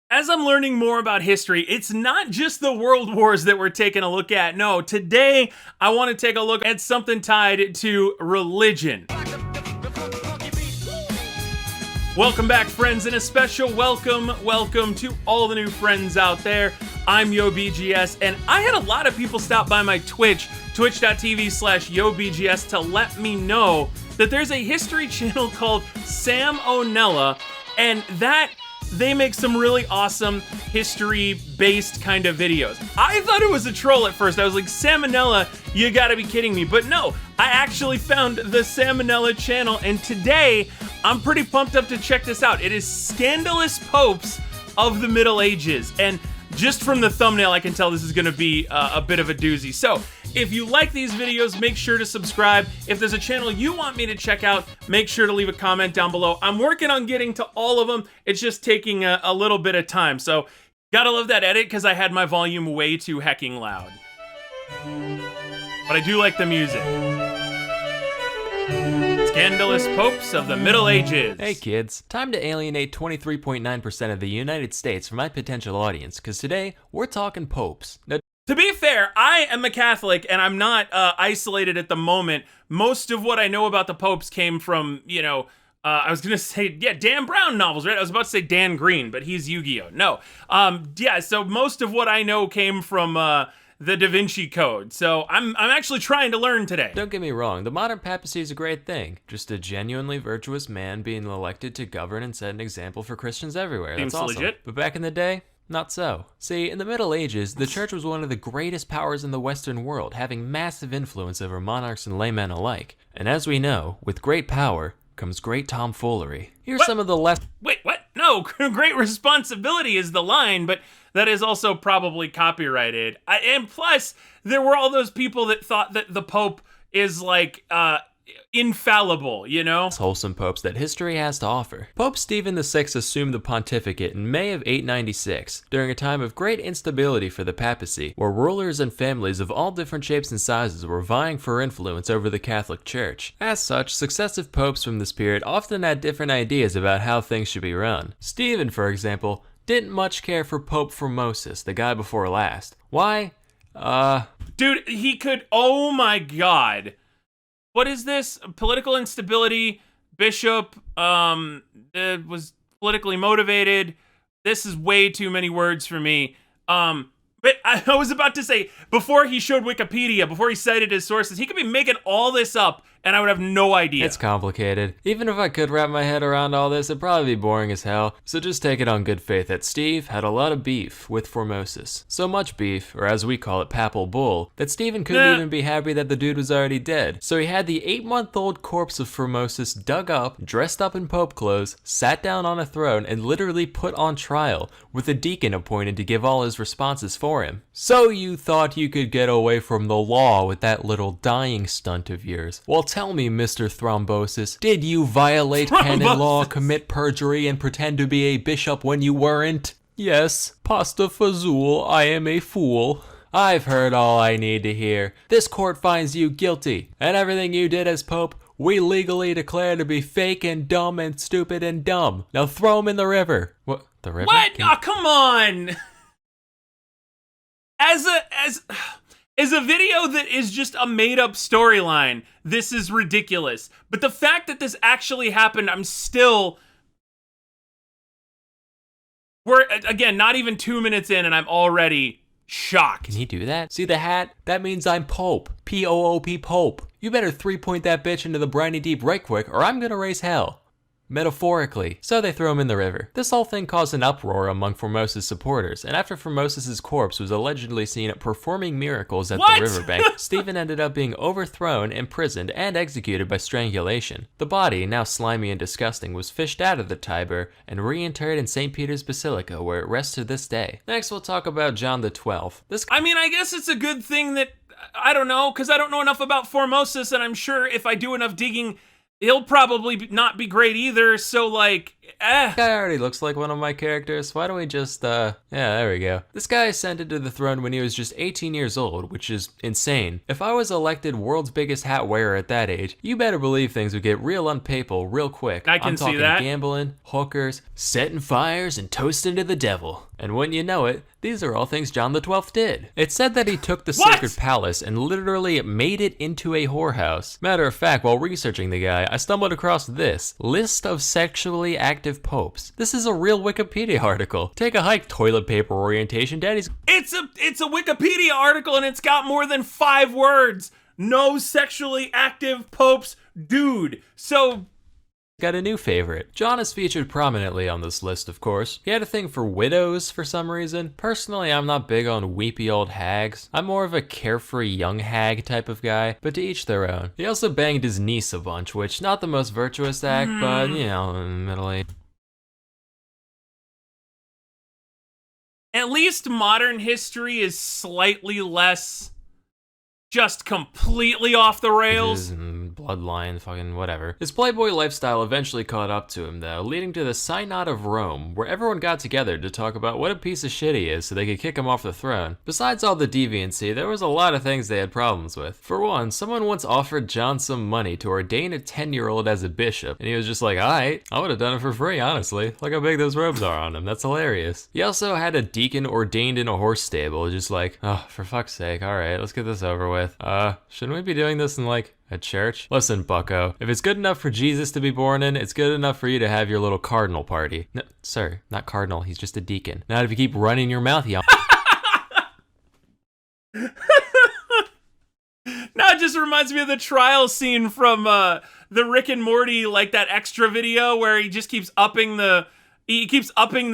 As I'm learning more about history, it's not just the world wars that we're taking a look at. No, today I want to take a look at something tied to religion. Welcome back, friends, and a special welcome to all the new friends out there. I'm YoBGS, and I had a lot of people stop by my twitch.tv/YoBGS to let me know that there's a history channel called Samonella, and that they make some really awesome history-based kind of videos. I thought it was a troll at first. I was like, Samonella, you gotta be kidding me. But no, I actually found the Samonella channel, and today, I'm pretty pumped up to check this out. It is Scandalous Popes of the Middle Ages, and just from the thumbnail, I can tell this is gonna be a bit of a doozy. So, if you like these videos, make sure to subscribe. If there's a channel you want me to check out, make sure to leave a comment down below. I'm working on getting to all of them. It's just taking a little bit of time. So, gotta love that edit because I had my volume way too hecking loud. But I do like the music. Scandalous Popes of the Middle Ages. Hey kids, time to alienate 23.9% of the United States from my potential audience, because today, we're talking popes. Now, to be fair, I am a Catholic, and I'm not isolated at the moment. Most of what I know about the popes came from, I was gonna say, Dan Brown novels, right? I was about to say Dan Green, but he's Yu-Gi-Oh! No. So most of what I know came from the Da Vinci Code. So I'm actually trying to learn today. don't get me wrong, the modern papacy is a great thing. Just a genuinely virtuous man being elected to govern and set an example for Christians everywhere. That's Seems awesome. legit. But back in the day, not so. See, in the Middle Ages, the church was one of the greatest powers in the Western world, having massive influence over monarchs and laymen alike. And as we know, with great power comes great tomfoolery. Here's some of the less— Wait, what? No, great responsibility is the line, but that is also probably copyrighted. And plus, there were all those people that thought that the Pope is like, infallible, wholesome popes that history has to offer. Pope Stephen VI assumed the pontificate in May of 896, during a time of great instability for the papacy, where rulers and families of all different shapes and sizes were vying for influence over the Catholic Church. As such, successive popes from this period often had different ideas about how things should be run. Stephen, for example, didn't much care for Pope Formosus, the guy before last. Why? Dude, he could, oh my god. What is this? Political instability, bishop, was politically motivated. This is way too many words for me. But I was about to say, before he showed Wikipedia, before he cited his sources, he could be making all this up, and I would have no idea. It's complicated. Even if I could wrap my head around all this, it'd probably be boring as hell. So just take it on good faith that Steve had a lot of beef with Formosus. So much beef, or as we call it, papal bull, that Stephen couldn't even be happy that the dude was already dead. So he had the 8-month-old corpse of Formosus dug up, dressed up in pope clothes, sat down on a throne, and literally put on trial, with a deacon appointed to give all his responses for him. So you thought you could get away from the law with that little dying stunt of yours. Well, tell me, Mr. Thrombosis, did you violate canon law, commit perjury, and pretend to be a bishop when you weren't? Yes, pasta fazool, I am a fool. I've heard all I need to hear. This court finds you guilty, and everything you did as pope, we legally declare to be fake and dumb and stupid and dumb. Now throw him in the river. What? The river? What? Oh, come on! As a video that is just a made-up storyline, this is ridiculous. But the fact that this actually happened, I'm still... We're, again, not even 2 minutes in, and I'm already shocked. Can he do that? See the hat? That means I'm Pope. P-O-O-P Pope. You better 3-point that bitch into the briny deep right quick, or I'm gonna raise hell. Metaphorically. So they throw him in the river. This whole thing caused an uproar among Formosus supporters, and after Formosus's corpse was allegedly seen performing miracles at the riverbank, Stephen ended up being overthrown, imprisoned, and executed by strangulation. The body, now slimy and disgusting, was fished out of the Tiber and reinterred in St. Peter's Basilica, where it rests to this day. Next, we'll talk about John XII. I mean, I guess it's a good thing that, I don't know, because I don't know enough about Formosus, and I'm sure if I do enough digging, he'll probably not be great either, so, like, This guy already looks like one of my characters. Why don't we just, yeah, there we go. This guy ascended to the throne when he was just 18 years old, which is insane. If I was elected world's biggest hat wearer at that age, you better believe things would get real unpapal real quick. I can see that. I'm talking gambling, hookers, setting fires, and toasting to the devil. And wouldn't you know it, these are all things John the 12th did. It's said that he took the sacred palace and literally made it into a whorehouse. Matter of fact, while researching the guy, I stumbled across this list of sexually active popes. This is a real Wikipedia article. Take a hike, toilet paper orientation, daddy's. It's a Wikipedia article and it's got more than 5 words. No sexually active popes, dude. So got a new favorite. John is featured prominently on this list, of course. He had a thing for widows for some reason. Personally, I'm not big on weepy old hags. I'm more of a carefree young hag type of guy, but to each their own. He also banged his niece a bunch, which not the most virtuous act, but you know, middle age. At least modern history is slightly less just completely off the rails. Bloodline, fucking whatever. His playboy lifestyle eventually caught up to him though, leading to the Synod of Rome, where everyone got together to talk about what a piece of shit he is so they could kick him off the throne. Besides all the deviancy, there was a lot of things they had problems with. For one, someone once offered John some money to ordain a 10-year-old as a bishop, and he was just like, alright, I would have done it for free, honestly. Look how big those robes are on him, that's hilarious. He also had a deacon ordained in a horse stable, just like, oh, for fuck's sake, alright, let's get this over with. Shouldn't we be doing this in like a church? Listen, bucko, if it's good enough for Jesus to be born in, it's good enough for you to have your little cardinal party. No, sir, not cardinal, he's just a deacon. Not if you keep running your mouth, y'all. Now it just reminds me of the trial scene from the Rick and Morty, like that extra video where he just keeps upping the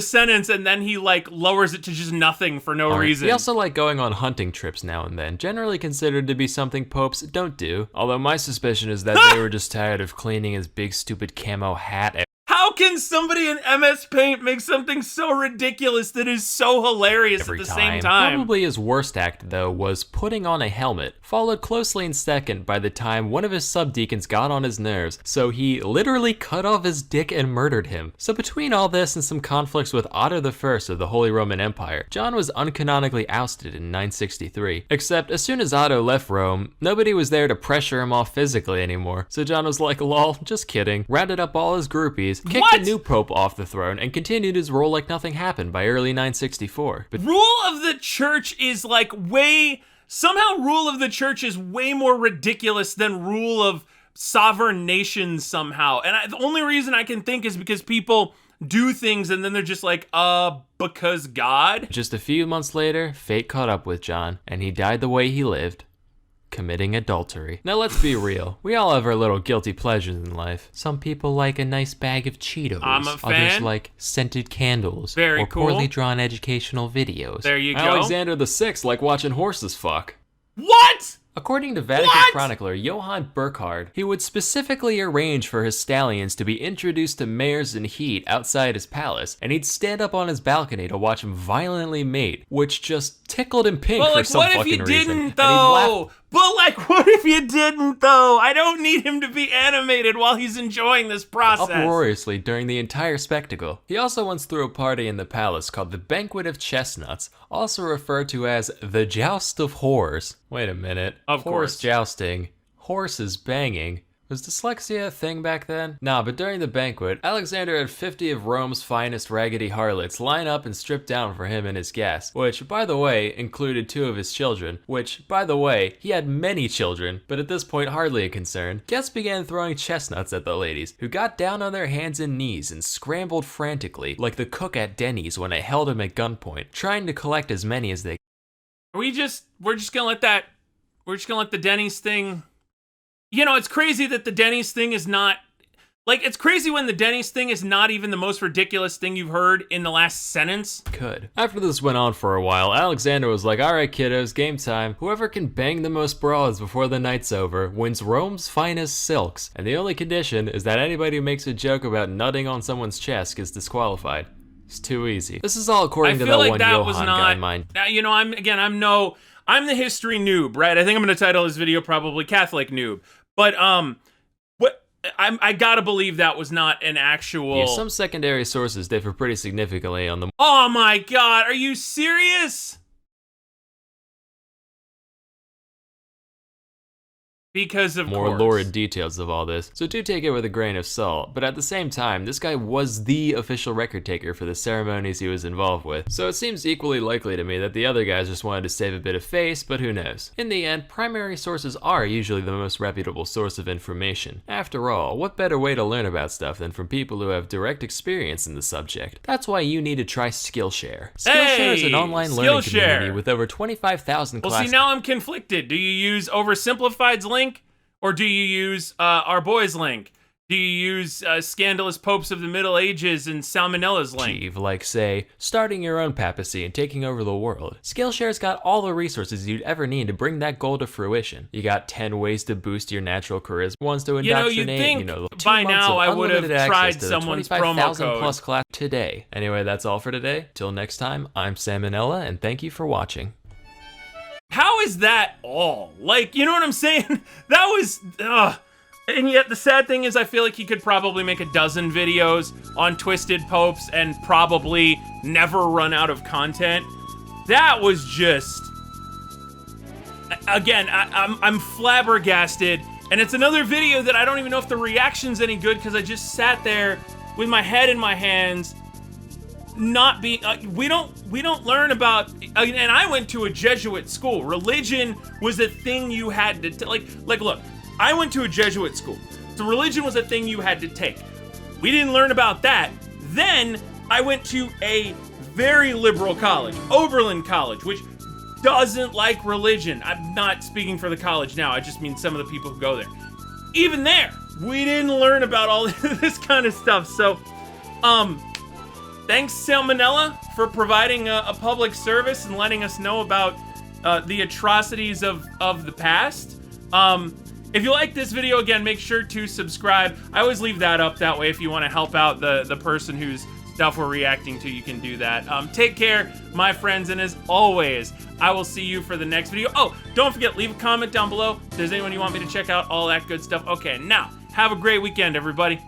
sentence and then he like lowers it to just nothing for no reason. He also like going on hunting trips now and then, generally considered to be something popes don't do. Although my suspicion is that they were just tired of cleaning his big stupid camo hat. How can somebody in MS Paint make something so ridiculous that is so hilarious at the same time? Probably his worst act, though, was putting on a helmet, followed closely in second by the time one of his subdeacons got on his nerves, so he literally cut off his dick and murdered him. So between all this and some conflicts with Otto I of the Holy Roman Empire, John was uncanonically ousted in 963. Except as soon as Otto left Rome, nobody was there to pressure him off physically anymore, so John was like, lol, just kidding, rounded up all his groupies, kicked the new pope off the throne, and continued his role like nothing happened by early 964. But rule of the church is like somehow rule of the church is way more ridiculous than rule of sovereign nations somehow. And the only reason I can think is because people do things and then they're just like, because God. Just a few months later, fate caught up with John, and he died the way he lived. Committing adultery. Now let's be real. We all have our little guilty pleasures in life. Some people like a nice bag of Cheetos. I'm a fan. Others like scented candles. Very or cool. poorly drawn educational videos. There you go. Alexander VI liked watching horses fuck. What? According to Vatican chronicler Johann Burckhardt, he would specifically arrange for his stallions to be introduced to mares in heat outside his palace, and he'd stand up on his balcony to watch them violently mate, which just tickled him pink for some fucking reason. But like, what if you didn't, though? But like, what if you didn't, though? I don't need him to be animated while he's enjoying this process. Uproariously during the entire spectacle. He also once threw a party in the palace called the Banquet of Chestnuts, also referred to as the Joust of Whores. Wait a minute. Of course. Horse jousting. Horses banging. Was dyslexia a thing back then? Nah, but during the banquet, Alexander had 50 of Rome's finest raggedy harlots line up and strip down for him and his guests, which, by the way, included 2 of his children, which, by the way, he had many children, but at this point hardly a concern. Guests began throwing chestnuts at the ladies, who got down on their hands and knees and scrambled frantically, like the cook at Denny's when I held him at gunpoint, trying to collect as many as they. We're just gonna let the Denny's thing. You know, it's crazy that the Denny's thing is not, like, it's crazy when the Denny's thing is not even the most ridiculous thing you've heard in the last sentence. After this went on for a while, Alexander was like, alright kiddos, game time. Whoever can bang the most broads before the night's over wins Rome's finest silks, and the only condition is that anybody who makes a joke about nutting on someone's chest gets disqualified. It's too easy. This is all according to that one Johann guy in mind. You know, I'm the history noob, right? I think I'm gonna title this video probably Catholic Noob. But I gotta believe that was not an actual. Yeah, some secondary sources differ pretty significantly on the. Oh my God, are you serious? Because of more course. lurid details of all this, so do take it with a grain of salt, but at the same time, this guy was the official record taker for the ceremonies he was involved with, so it seems equally likely to me that the other guys just wanted to save a bit of face, but who knows. In the end, primary sources are usually the most reputable source of information. After all, what better way to learn about stuff than from people who have direct experience in the subject? That's why you need to try Skillshare. Skillshare is an online learning community with over 25,000 classes. Well, see, now I'm conflicted. Do you use Oversimplified's link? Or do you use our boy's link? Do you use Scandalous Popes of the Middle Ages and Salmonella's link? Like, say, starting your own papacy and taking over the world. Skillshare's got all the resources you'd ever need to bring that goal to fruition. You got 10 ways to boost your natural charisma, ones to indoctrinate, by now I would have tried someone's promo code. Plus class today. Anyway, that's all for today. Till next time, I'm Samonella, and thank you for watching. How is that all? Like, you know what I'm saying? That was, and yet the sad thing is I feel like he could probably make a dozen videos on Twisted Popes and probably never run out of content. That was just, again, I'm flabbergasted. And it's another video that I don't even know if the reaction's any good because I just sat there with my head in my hands, not being, we don't learn about, and I went to a Jesuit school. Religion was a thing you had to, like look, I went to a Jesuit school. So religion was a thing you had to take. We didn't learn about that. Then I went to a very liberal college, Oberlin College, which doesn't like religion. I'm not speaking for the college now. I just mean some of the people who go there. Even there, we didn't learn about all this kind of stuff. So, thanks, Salmonella, for providing a public service and letting us know about the atrocities of the past. If you like this video, again, make sure to subscribe. I always leave that up that way if you want to help out the person whose stuff we're reacting to, you can do that. Take care, my friends, and as always, I will see you for the next video. Oh, don't forget, leave a comment down below if there's anyone you want me to check out, all that good stuff. Okay, now, have a great weekend, everybody.